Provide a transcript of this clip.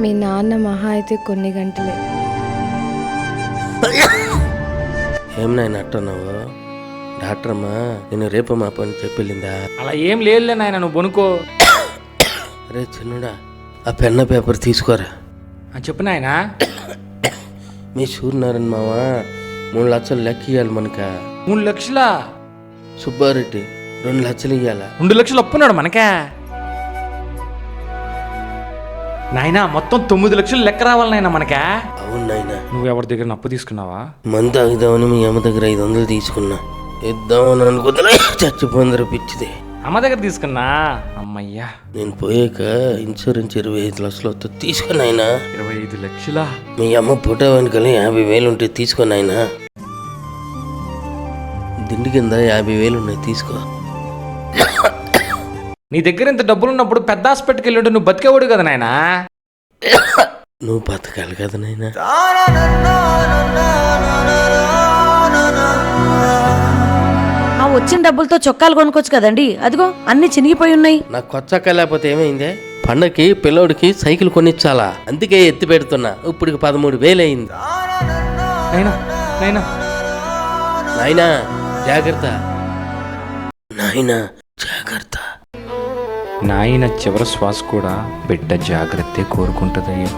మీ నాన్న మహా అయితే కొన్ని గంటలే. ఏం నాయన అట్టున్నావు? డాక్టర్ అమ్మా నేను రేపు మా పని చెప్పెళ్ళిందా? అలా ఏం లేదులే నాయన, నువ్వు బొనుకో. అరే చిన్నడా, ఆ పెన్న పేపర్ తీసుకోరా. చెప్పు నాయనా. మీ సూర్యనారాయణ మామ 3 లక్షలు లెక్క ఇవ్వాలి మనక. 3 లక్షలా? సుబ్బారెడ్డి 2 లక్షలు ఇవ్వాల. 2 లక్షలు అప్పున్నాడు మనకే. నాయనా మొత్తం 9 లక్షలు లెక్క రావాలి నాయన మనకే. అవును నాయన. నువ్వు ఎవరి దగ్గర అప్పు తీసుకున్నావా? మందు తాగుదామని మీ అమ్మ దగ్గర 500 తీసుకున్నా. ఇద్దామని అనుకుందా చచ్చిపోయిందరు పిచ్చిది. అమ్మ దగ్గర తీసుకున్నా? అమ్మయ్యా. నేను పోయాక ఇన్సూరెన్స్ 25 లక్షలు వస్తుంది, తీసుకున్నాయినా. 25 లక్షలా? మీ అమ్మ ఫోటో వెనుకలు 50,000 ఉంటే తీసుకున్నాయినా. దిండి కింద 50,000 ఉన్నాయి, తీసుకో. నీ దగ్గర ఇంత డబ్బులు ఉన్నప్పుడు పెద్ద హాస్పిటల్కి వెళ్ళి ఉంటే నువ్వు బతికేవాడు కదా నాయనా. నువ్వు బతకాలి కదా నాయనా. వచ్చిన డబ్బులతో చొక్కాలు కొనుక్కోవచ్చు కదండి, అదిగో అన్ని చినిగిపోయి ఉన్నాయి. నాకు కొచ్చక్క లేకపోతే ఏమైందే? పండగకి పిల్లోడికి సైకిల్ కొనిచ్చాలా, అందుకే ఎత్తి పెడుతున్నా. ఇప్పుడు 13,000 అయింది. నాయనా జాగ్రత్త, నాయనా జాగ్రత్త. నాయన చివరి శ్వాస కూడా బిడ్డ జాగ్రత్తే కోరుకుంటుందయ్యా.